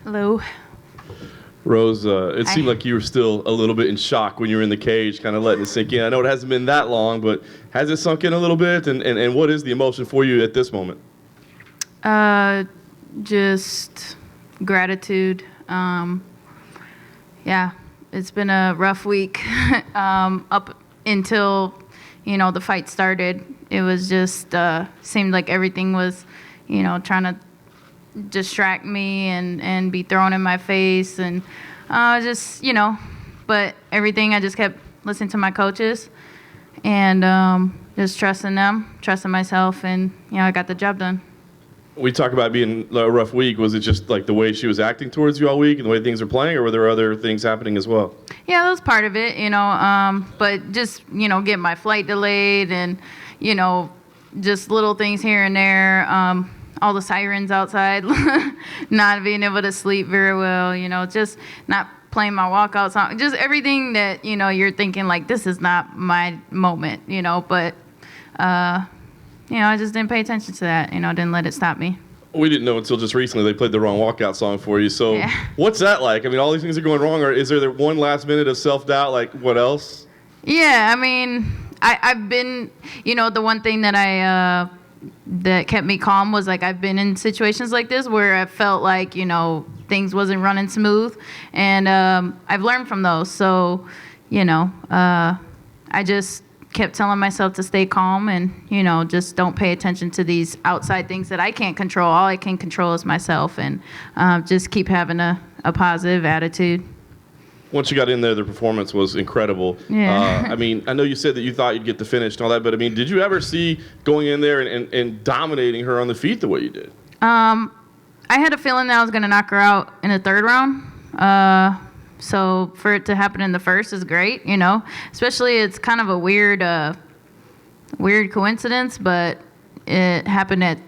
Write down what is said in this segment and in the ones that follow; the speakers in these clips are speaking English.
Hello. Rose, it seemed like you were still a little bit in shock when you were in the cage, kind of letting it sink in. I know it hasn't been that long, but has it sunk in a little bit? And what is the emotion for you at this moment? Just gratitude. Yeah, it's been a rough week up until, the fight started. It was just, seemed like everything was, trying to distract me and be thrown in my face and but everything I just kept listening to my coaches and just trusting them, trusting myself, and I got the job done. We talk about being a rough week. Was it just like the way she was acting towards you all week and the way things are playing, or were there other things happening as well? Yeah, that was part of it, but just, getting my flight delayed and, just little things here and there. All the sirens outside, not being able to sleep very well, just not playing my walkout song, just everything that, you're thinking like, this is not my moment, but, I just didn't pay attention to that, didn't let it stop me. We didn't know until just recently they played the wrong walkout song for you. So yeah. What's that like? I mean, all these things are going wrong, or is there one last minute of self-doubt? Like, what else? Yeah, I mean, I've been, the one thing that that kept me calm was like I've been in situations like this where I felt like things wasn't running smooth, and I've learned from those. So I just kept telling myself to stay calm and just don't pay attention to these outside things that I can't control. All I can control is myself, and just keep having a positive attitude. Once you got in there, the performance was incredible. Yeah. I mean, I know you said that you thought you'd get the finish and all that, but I mean, did you ever see going in there and dominating her on the feet the way you did? I had a feeling that I was going to knock her out in the third round. So for it to happen in the first is great, Especially it's kind of a weird coincidence, but it happened at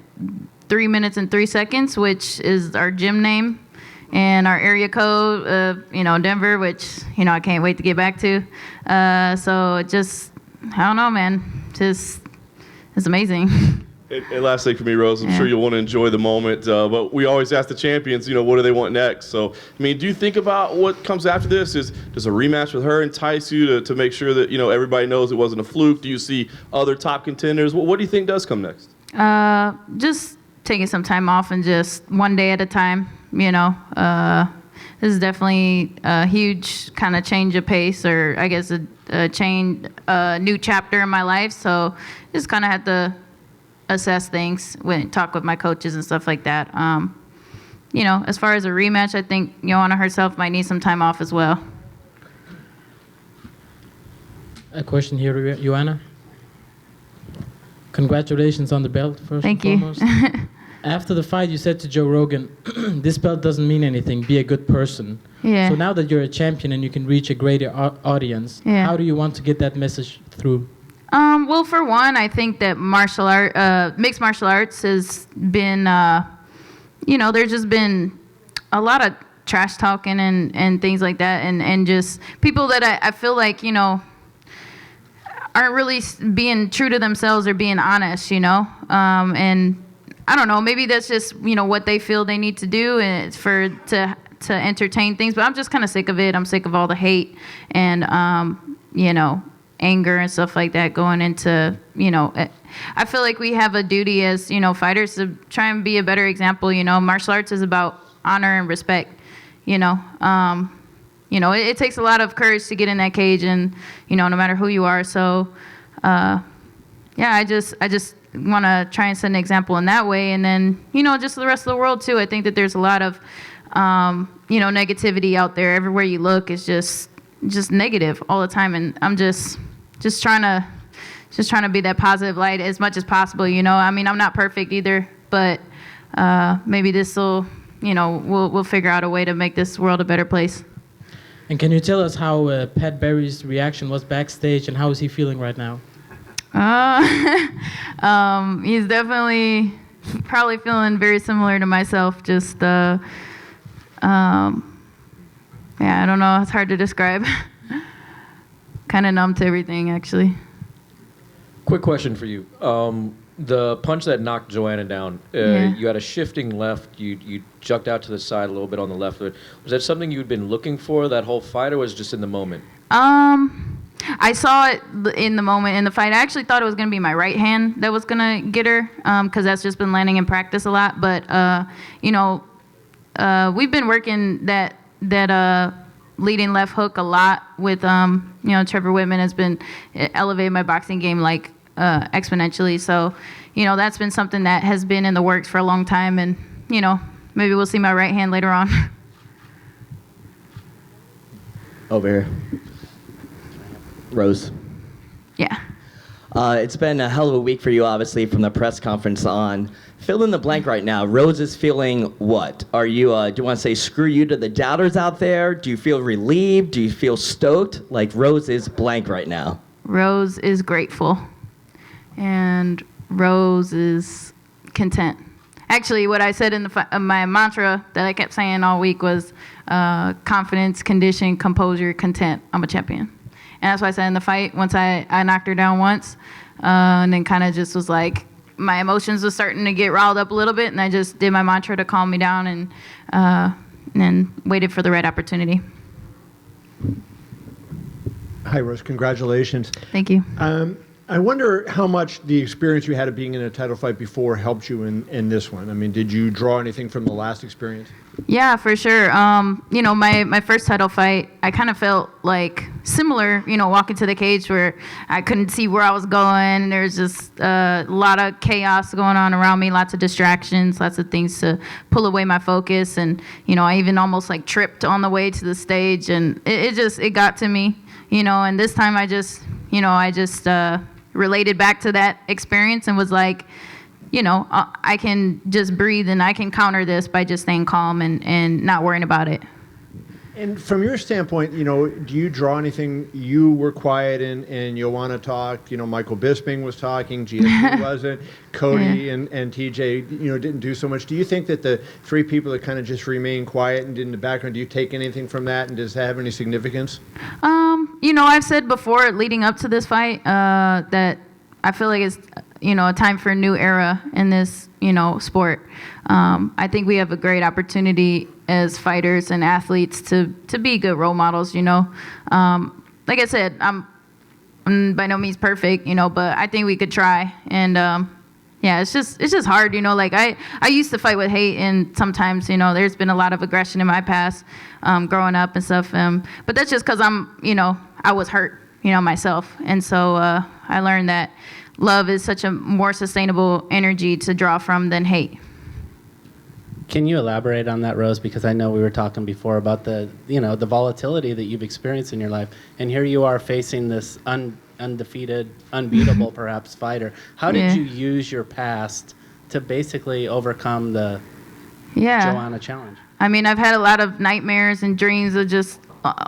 3 minutes and 3 seconds, which is our gym name. And our area code, Denver, which, I can't wait to get back to. So it just, I don't know, man. Just, it's amazing. And last thing for me, Rose, I'm sure you'll want to enjoy the moment. But we always ask the champions, what do they want next? So, I mean, do you think about what comes after this? Does a rematch with her entice you to make sure that, everybody knows it wasn't a fluke? Do you see other top contenders? What do you think does come next? Just taking some time off and just one day at a time. This is definitely a huge kind of change of pace, or I guess a new chapter in my life. So just kind of had to assess things, talk with my coaches and stuff like that. As far as a rematch, I think Joanna herself might need some time off as well. A question here, Joanna. Congratulations on the belt, first Thank and you. foremost. After the fight, you said to Joe Rogan, this belt doesn't mean anything, be a good person. Yeah. So now that you're a champion and you can reach a greater audience, how do you want to get that message through? Well, for one, I think that mixed martial arts has been, there's just been a lot of trash talking and things like that, and just people that I feel like, aren't really being true to themselves or being honest, and I don't know, maybe that's just, what they feel they need to do and to entertain things, but I'm just kind of sick of it. I'm sick of all the hate and, anger and stuff like that going into, I feel like we have a duty as, fighters to try and be a better example. Martial arts is about honor and respect, it takes a lot of courage to get in that cage and, no matter who you are. So, I just want to try and set an example in that way. And then, just the rest of the world too. I think that there's a lot of, negativity out there. Everywhere you look is just negative all the time. And I'm just trying to be that positive light as much as possible. I mean, I'm not perfect either, but, maybe this will, we'll figure out a way to make this world a better place. And can you tell us how Pat Barry's reaction was backstage and how is he feeling right now? He's definitely probably feeling very similar to myself. Just, I don't know. It's hard to describe. Kind of numb to everything, actually. Quick question for you. The punch that knocked Joanna down, you had a shifting left. You jucked out to the side a little bit on the left. Was that something you'd been looking for that whole fight, or was it just in the moment? I saw it in the moment in the fight. I actually thought it was going to be my right hand that was going to get her, because that's just been landing in practice a lot. But, we've been working that leading left hook a lot with, Trevor Whitman has been elevating my boxing game like exponentially. So, that's been something that has been in the works for a long time. And, maybe we'll see my right hand later on. Over here. Rose. Yeah. It's been a hell of a week for you, obviously, from the press conference on. Fill in the blank right now. Rose is feeling what? Are you, do you want to say screw you to the doubters out there? Do you feel relieved? Do you feel stoked? Like, Rose is blank right now. Rose is grateful. And Rose is content. Actually, what I said in my mantra that I kept saying all week was confidence, condition, composure, content. I'm a champion. And that's why I said in the fight, once I knocked her down once, and then kind of just was like, my emotions were starting to get riled up a little bit, and I just did my mantra to calm me down and then waited for the right opportunity. Hi, Rose. Congratulations. Thank you. I wonder how much the experience you had of being in a title fight before helped you in this one. I mean, did you draw anything from the last experience? Yeah, for sure. My first title fight, I kind of felt like similar, walking to the cage where I couldn't see where I was going. And there's just a lot of chaos going on around me, lots of distractions, lots of things to pull away my focus. And, I even almost like tripped on the way to the stage, and it got to me, and this time I just related back to that experience and was like, I can just breathe and I can counter this by just staying calm and not worrying about it. And from your standpoint, do you draw anything? You were quiet and Joanna talked, Michael Bisping was talking, GSP wasn't, Cody and TJ, didn't do so much. Do you think that the three people that kind of just remained quiet and did in the background, do you take anything from that, and does that have any significance? I've said before leading up to this fight that I feel like it's, a time for a new era in this, sport. I think we have a great opportunity as fighters and athletes to be good role models, Like I said, I'm by no means perfect, but I think we could try. And, it's just hard, like I used to fight with hate, and sometimes, there's been a lot of aggression in my past, growing up and stuff. But that's just because I was hurt, myself. And so I learned that love is such a more sustainable energy to draw from than hate. Can you elaborate on that, Rose? Because I know we were talking before about the volatility that you've experienced in your life, and here you are facing this undefeated, unbeatable perhaps fighter. How did you use your past to basically overcome the Joanna challenge? I mean, I've had a lot of nightmares and dreams of just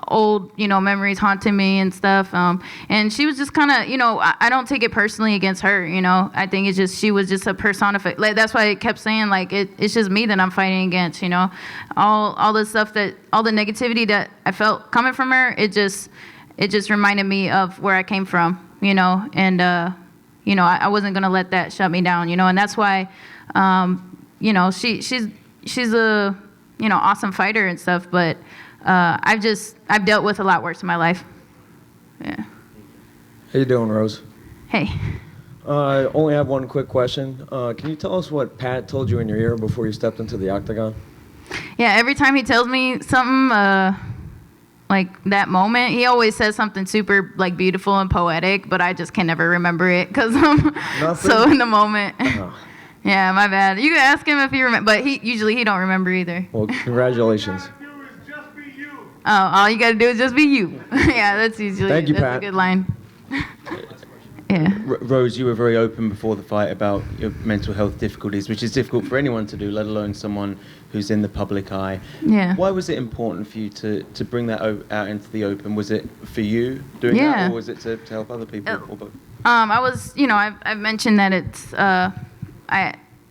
old, memories haunting me and stuff. And she was just kind of, I don't take it personally against her, I think it's just, she was just a personified, like, that's why I kept saying, like, it's just me that I'm fighting against, all the stuff all the negativity that I felt coming from her, it just reminded me of where I came from, and, I wasn't going to let that shut me down, and that's why, she's a, awesome fighter and stuff, but I've dealt with a lot worse in my life. Yeah. How you doing, Rose? Hey. I only have one quick question. Can you tell us what Pat told you in your ear before you stepped into the octagon? Yeah, every time he tells me something, like that moment, he always says something super like beautiful and poetic, but I just can never remember it because I'm so in the moment. Yeah, my bad. You can ask him if he remember, but he don't remember either. Well, congratulations. All you gotta do is just be you. Yeah, that's usually Thank you, that's Pat. a good line. Yeah. Rose, you were very open before the fight about your mental health difficulties, which is difficult for anyone to do, let alone someone who's in the public eye. Yeah. Why was it important for you to bring that out into the open? Was it for you doing that, or was it to help other people? Or both? I was, I've mentioned that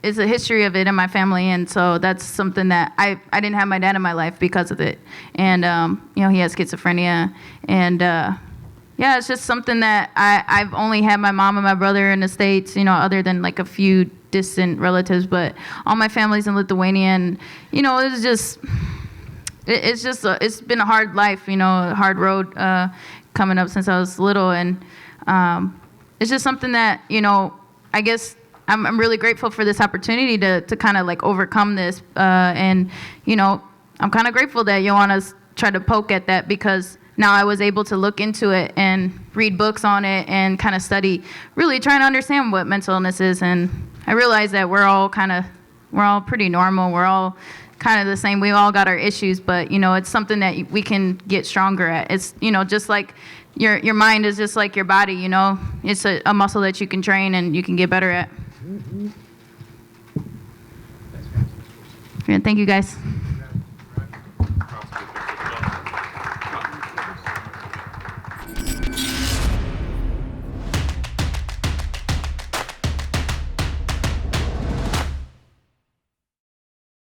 it's a history of it in my family, and so that's something that I didn't have my dad in my life because of it, and he has schizophrenia, and yeah, it's just something that I've only had my mom and my brother in the States, you know, other than like a few distant relatives, but all my family's in Lithuania, and, you know, it's just, it's been a hard life, you know, a hard road coming up since I was little, and it's just something that, you know, I guess I'm really grateful for this opportunity to kind of like overcome this, and, you know, I'm kind of grateful that Joanna's tried to poke at that, because now I was able to look into it and read books on it and kind of study, really trying to understand what mental illness is. And I realized that we're all pretty normal. We're all kind of the same. We all got our issues, but, you know, it's something that we can get stronger at. It's, you know, just like your mind is just like your body, you know. It's a muscle that you can train and you can get better at. Yeah, thank you, guys.